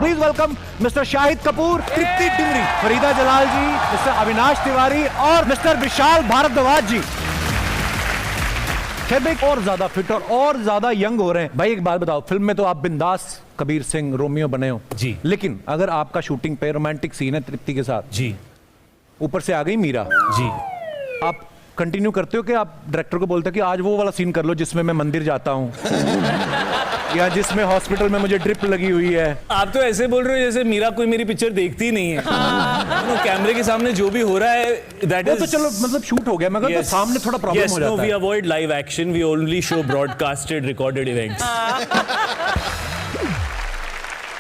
Please welcome mister Shahid Kapoor, Tripti Dimri, Farida Jalal ji, mister Avinash Tiwari और mister Vishal Bhardwaj जी। और ज्यादा फिट और ज्यादा यंग हो रहे हैं। भाई एक बात बताओ, फिल्म में तो आप बिंदास कबीर सिंह रोमियो बने हो जी, लेकिन अगर आपका शूटिंग पे रोमांटिक सीन है तृप्ति के साथ जी, ऊपर से आ गई मीरा जी, आप कंटिन्यू करते हो कि आप डायरेक्टर को बोलते हो कि आज वो वाला सीन कर लो जिसमें मैं मंदिर जाता हूँ या जिसमें हॉस्पिटल में मुझे ड्रिप लगी हुई है? आप तो ऐसे बोल रहे हो जैसे मीरा कोई मेरी पिक्चर देखती ही नहीं है। कैमरे के सामने जो भी हो रहा है दैट इज तो चलो मतलब शूट हो गया, मगर तो सामने थोड़ा प्रॉब्लम हो जाता है। We avoid live action, we only show broadcasted recorded events.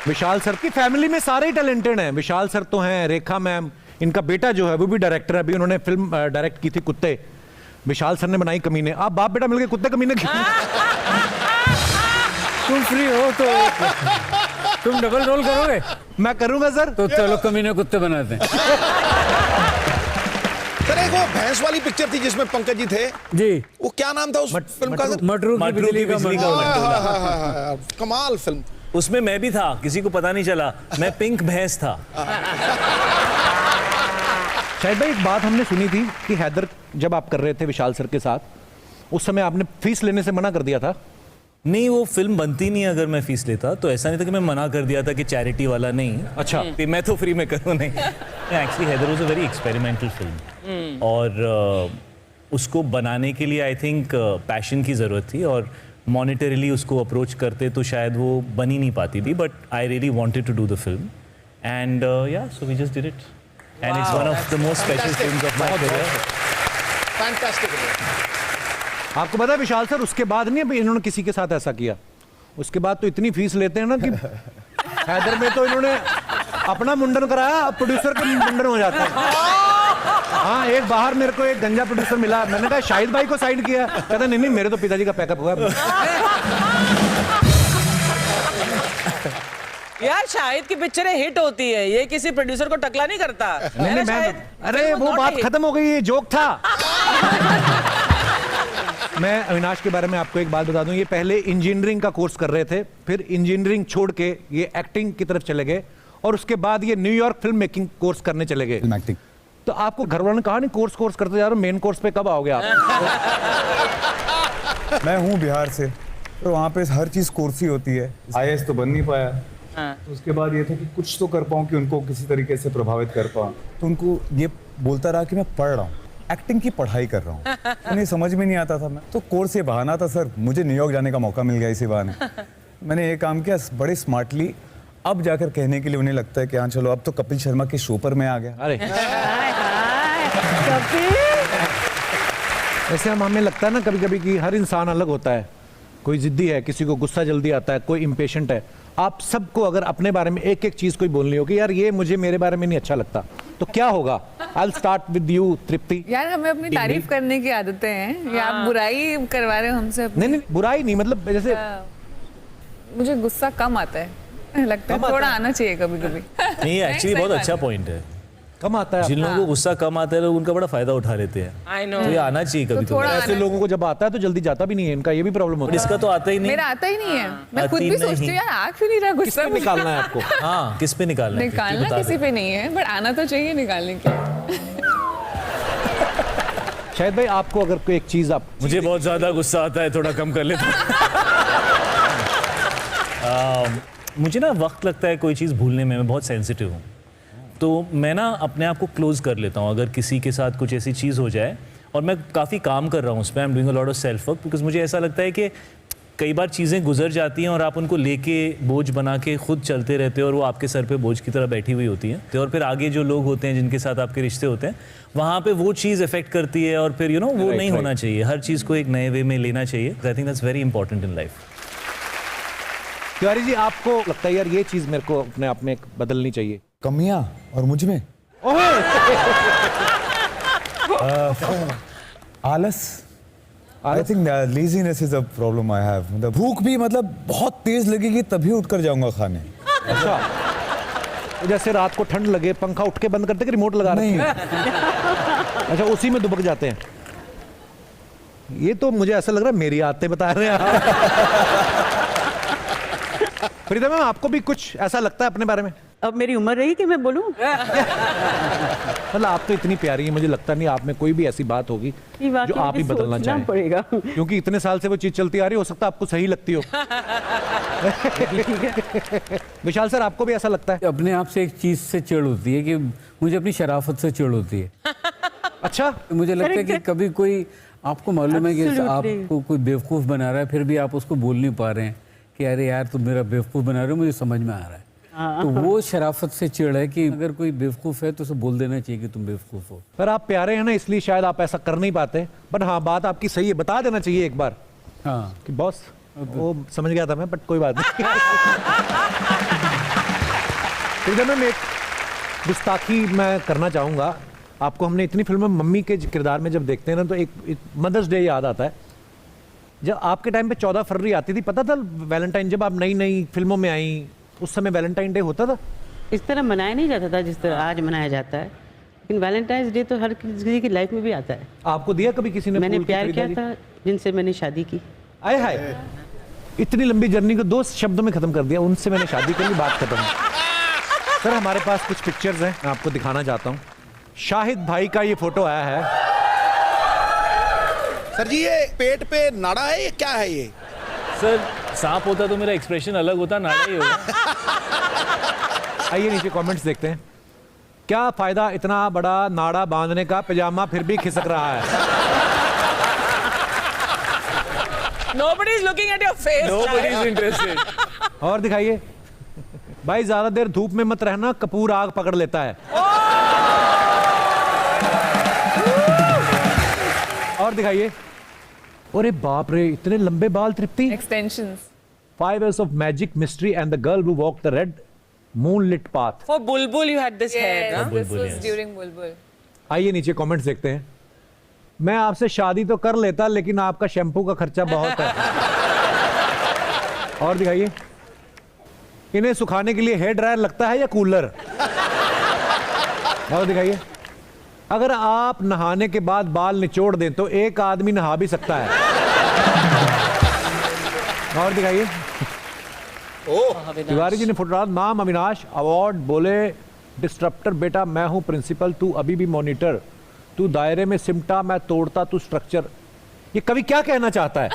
Vishal sir की फैमिली में सारे ही टैलेंटेड हैं। विशाल सर तो हैं, रेखा मैम, इनका बेटा जो है वो भी डायरेक्टर है, अभी उन्होंने फिल्म डायरेक्ट की थी कुत्ते, विशाल सर ने बनाई कमीने। आप बाप बेटा मिलके कुत्ते कमीने की तुम फ्री हो तो तुम डबल रोल करोगे? मैं करूंगा सर। तो चलो कमीने कुत्ते बनाते हैं। सर एक वो भैंस वाली पिक्चर थी जिसमें पंकज जी थे जी, वो क्या नाम था उस फिल्म का? मटरू की बिजली का हाँ, कमाल फिल्म। उसमें मैं भी था, किसी को पता नहीं चला, मैं पिंक भैंस था। शायद भाई एक बात हमने सुनी थी कि हैदर जब आप कर रहे थे विशाल सर के साथ, उस समय आपने फीस लेने से मना कर दिया था। नहीं, वो फिल्म बनती नहीं अगर मैं फीस लेता, तो ऐसा नहीं था कि मैं मना कर दिया था कि चैरिटी वाला नहीं। अच्छा, मैं तो फ्री में करूँ नहीं। Actually Haider was a very experimental film और उसको बनाने के लिए आई थिंक पैशन की ज़रूरत थी और मॉनिटरीली उसको अप्रोच करते तो शायद वो बन ही नहीं पाती थी, but I really wanted to do the film and yeah so we just did it and it's one of the most special films of my career. Fantastic. आपको पता है विशाल सर उसके बाद नहीं अभी इन्होंने किसी के साथ ऐसा किया, उसके बाद तो इतनी फीस लेते हैं ना कि हैदर में तो इन्होंने अपना मुंडन कराया, अब प्रोड्यूसर का मुंडन हो जाता है। हाँ, एक बाहर मेरे को एक गंजा प्रोड्यूसर मिला, मैंने कहा शाहिद भाई को साइन किया, कहता नहीं मेरे तो पिताजी का पैकअप हुआ। यार शाहिद की पिक्चरें हिट होती है, ये किसी प्रोड्यूसर को टकला नहीं करता। अरे वो बात खत्म हो गई, ये जोक था। मैं अविनाश के बारे में आपको एक बात बता दूं, ये पहले इंजीनियरिंग का कोर्स कर रहे थे, फिर इंजीनियरिंग छोड़ के ये एक्टिंग की तरफ चले गए और उसके बाद ये न्यूयॉर्क फिल्म मेकिंग कोर्स करने चले गए। एक्टिंग तो आपको घर वालों ने कहा नहीं कोर्स करते जा रहे हो, मेन कोर्स पे कब आओगे आप? मैं हूँ बिहार से, तो वहाँ पे हर चीज़ कोर्स ही होती है। IAS तो बन नहीं पाया, तो उसके बाद ये था कि कुछ तो कर पाऊँ कि उनको किसी तरीके से प्रभावित कर पाऊँ। तो उनको ये बोलता रहा कि मैं पढ़ रहा हूँ, एक्टिंग की पढ़ाई कर रहा हूँ। उन्हें समझ में नहीं आता था, मैं तो कोर्स ये बहाना था सर, मुझे न्यूयॉर्क जाने का मौका मिल गया इसी बहाने। मैंने ये काम किया बड़े स्मार्टली, अब जाकर कहने के लिए उन्हें लगता है कि हाँ चलो अब तो कपिल शर्मा के शो पर मैं आ गया। अरे ऐसे हमें लगता है ना कभी कभी कि हर इंसान अलग होता है, कोई जिद्दी है, किसी को गुस्सा जल्दी आता है, कोई इम्पेशेंट है। आप सबको अगर अपने बारे में एक एक चीज कोई बोलनी हो कि यार ये मुझे मेरे बारे में नहीं अच्छा लगता, तो क्या होगा? I'll start with you, तृप्ति। यार हमें अपनी तारीफ करने की आदतें हैं, या आप बुराई करवा रहे हो हमसे? नहीं बुराई नहीं, मतलब जैसे मुझे गुस्सा कम आता है, लगता है थोड़ा आना चाहिए कभी कभी। नहीं, एक्चुअली बहुत अच्छा पॉइंट है, कम आता है। जिन लोगों को गुस्सा कम आता है लोग उनका बड़ा फायदा उठा लेते हैं। I know। तो ये आना चाहिए कभी थोड़ा कभी। ऐसे लोगों को जब आता है तो जल्दी जाता भी नहीं है, इनका ये भी प्रॉब्लम होता है। इसका तो आता ही नहीं। मेरा आता ही नहीं है, मैं खुद आती भी सोचती हूँ नहीं। यार आ क्यों नहीं रहा किस गुस्सा। पे निकालना है आपको? हाँ, किस पे निकालना है? निकालना बता किसी दे। पे नहीं है, बट आना तो चाहिए निकालने के। शायद भाई आपको अगर कोई एक चीज आप मुझे बहुत ज्यादा गुस्सा आता है, थोड़ा कम कर लेता हूं। मुझे ना वक्त लगता है कोई चीज़ भूलने में, मैं बहुत सेंसिटिव हूँ, तो मैं ना अपने आप को क्लोज कर लेता हूँ अगर किसी के साथ कुछ ऐसी चीज़ हो जाए, और मैं काफ़ी काम कर रहा हूँ उस पर। I am doing a lot of self work, because मुझे ऐसा लगता है कि कई बार चीज़ें गुजर जाती हैं और आप उनको लेके बोझ बना के खुद चलते रहते हो और वो आपके सर पे बोझ की तरह बैठी हुई होती हैं, और फिर आगे जो लोग होते हैं जिनके साथ आपके रिश्ते होते हैं वहाँ पे वो चीज़ इफेक्ट करती है, और फिर यू नो वो नहीं होना चाहिए। हर चीज़ को एक नए वे में लेना चाहिए। I think that's very important in life. Tiwari ji, आपको लगता है यार ये चीज मेरे को अपने आप में बदलनी चाहिए? कमियां और मुझ में आलस। I think laziness is a problem I have. मतलब भूख भी मतलब बहुत तेज लगेगी तभी उठकर जाऊंगा खाने। अच्छा, तो जैसे रात को ठंड लगे पंखा उठ के बंद करते कि रिमोट लगा नहीं। अच्छा, उसी में दुबक जाते हैं। ये तो मुझे ऐसा लग रहा है मेरी आदतें बता रहे हैं आप। फरीदा मैम, आपको भी कुछ ऐसा लगता है अपने बारे में? अब मेरी उम्र रही कि मैं बोलूं? मतलब आप तो इतनी प्यारी है, मुझे लगता नहीं आप में कोई भी ऐसी बात होगी जो आप ही बदलना चाहें, पड़ेगा। क्योंकि इतने साल से वो चीज चलती आ रही, हो सकता है आपको सही लगती हो। विशाल सर, आपको भी ऐसा लगता है? अपने आप से एक चीज से चिढ़ होती है कि मुझे अपनी शराफत से चिढ़ होती है। अच्छा, मुझे लगता है कि कभी कोई आपको मालूम है कि Absolutely. आपको कोई बेवकूफ़ बना रहा है, फिर भी आप उसको बोल नहीं पा रहे हैं कि अरे यार तुम मेरा बेवकूफ़ बना रहे हो, मुझे समझ में आ रहा है। तो वो शराफत से चिढ़ है कि अगर कोई बेवकूफ़ है तो उसे बोल देना चाहिए कि तुम बेवकूफ़ हो। पर आप प्यारे हैं ना, इसलिए शायद आप ऐसा कर नहीं पाते। बट हाँ, बात आपकी सही है, बता देना चाहिए एक बार हाँ, कि बॉस, वो समझ गया था मैं, बट कोई बात नहीं। फिर मैं एक गुस्ताखी मैं करना चाहूँगा आपको। हमने इतनी फिल्मों में मम्मी के किरदार में जब देखते हैं ना, तो एक मदर्स डे याद आता है। जब आपके टाइम पे 14 फरवरी आती थी, पता था वैलेंटाइन, जब आप नई नई फिल्मों में आई उस समय वैलेंटाइन डे होता था? इस तरह मनाया नहीं जाता था जिस तरह आज मनाया जाता है, लेकिन वैलेंटाइंस डे तो हर किसी की लाइफ में भी आता है। आपको दिया कभी किसी ने? मैंने फूल की प्यार किया खरीदारी? था जिनसे मैंने शादी की। आए हाय, इतनी लंबी जर्नी को 2 शब्दों में खत्म कर दिया, उनसे मैंने शादी कर ली, बात खत्म। सर, हमारे पास कुछ पिक्चर्स हैं, मैं आपको दिखाना चाहता हूँ। शाहिद भाई का ये फोटो आया है। सर जी, ये पेट पे नाड़ा है, ये क्या है ये? सर, सांप होता तो मेरा एक्सप्रेशन अलग होता, नाड़ा ही होगा। आइए नीचे कमेंट्स देखते हैं। क्या फायदा इतना बड़ा नाड़ा बांधने का, पजामा फिर भी खिसक रहा है। Nobody is looking at your face. Nobody is interested. और दिखाइए भाई, ज्यादा देर धूप में मत रहना, कपूर आग पकड़ लेता है। और दिखाइए, अरे बाप रे, इतने लंबे बाल तृप्ति। Extensions. 5 years of magic, mystery and the girl who walked the red moonlit path. For Bulbul, you had this hair. Yes, Huh? this Bulbul, was yes. during Bulbul. आइए नीचे कमेंट्स देखते हैं। मैं आपसे शादी तो कर लेता, लेकिन आपका शैम्पू का खर्चा बहुत है। और दिखाइए, इन्हें सुखाने के लिए हेयर ड्रायर लगता है या कूलर? और दिखाइए, अगर आप नहाने के बाद बाल निचोड़ दें तो एक आदमी नहा भी सकता है। और दिखाइए, तिवारी जी ने फुटराज, नाम अविनाश, अवार्ड, बोले डिस्ट्रप्टर बेटा मैं हूं प्रिंसिपल, तू अभी भी मॉनिटर, तू दायरे में सिमटा मैं तोड़ता तू स्ट्रक्चर। ये कवि क्या कहना चाहता है?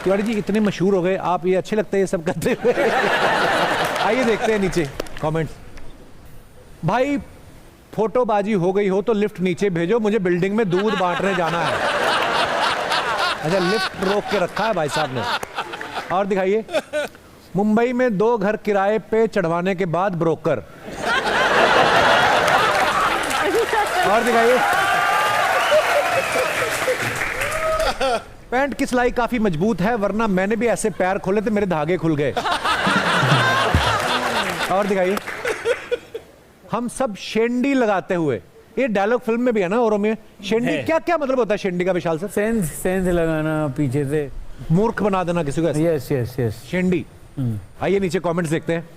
तिवारी जी इतने मशहूर हो गए आप, ये अच्छे लगते हैं ये सब करते हुए। आइए देखते हैं नीचे कमेंट्स। भाई फोटोबाजी हो गई हो तो लिफ्ट नीचे भेजो, मुझे बिल्डिंग में दूध बांटने जाना है। अच्छा, लिफ्ट रोक के रखा है भाई साहब ने। और दिखाइए, मुंबई में 2 घर किराए पे चढ़वाने के बाद ब्रोकर। और दिखाइए, पैंट की सिलाई काफी मजबूत है, वरना मैंने भी ऐसे पैर खोले थे मेरे धागे खुल गए। और दिखाइए, हम सब शेंडी लगाते हुए, ये डायलॉग फिल्म में भी है ना, और में शेंडी क्या क्या मतलब होता है शेंडी का विशाल सर? सेंध लगाना पीछे से, मूर्ख बना देना किसी को, ऐसे यस यस यस। शेंडी। आइए नीचे कमेंट्स देखते हैं।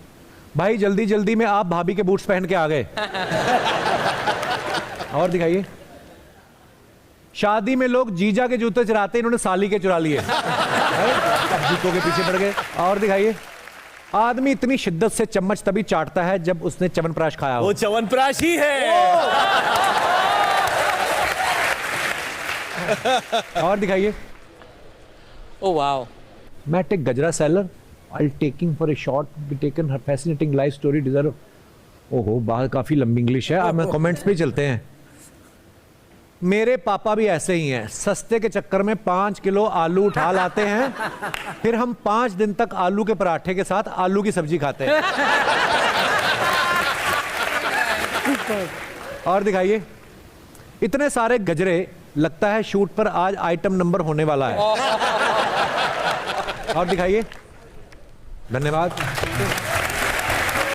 भाई जल्दी जल्दी में आप भाभी के बूट्स पहन के आ गए। और दिखाइए, शादी में लोग जीजा के जूते चुराते, इन्होंने साली के चुरा लिए। अब जूतों के पीछे पड़ गए। और दिखाइए, आदमी इतनी शिद्दत से चम्मच तभी चाटता है जब उसने च्यवनप्राश खाया हो। वो च्यवनप्राश ही है। और दिखाइए, Oh wow. Matt a Gajra seller, while taking for a shot, be taken her fascinating life story deserve. ओहो, बाहर काफी लंबी इंग्लिश है। अब मैं कमेंट्स पे चलते हैं। मेरे पापा भी ऐसे ही हैं, सस्ते के चक्कर में 5 किलो आलू उठा लाते हैं, फिर हम 5 दिन तक आलू के पराठे के साथ आलू की सब्जी खाते हैं। और दिखाइए, इतने सारे गजरे, लगता है शूट पर आज आइटम नंबर होने वाला है। और दिखाइए, धन्यवाद।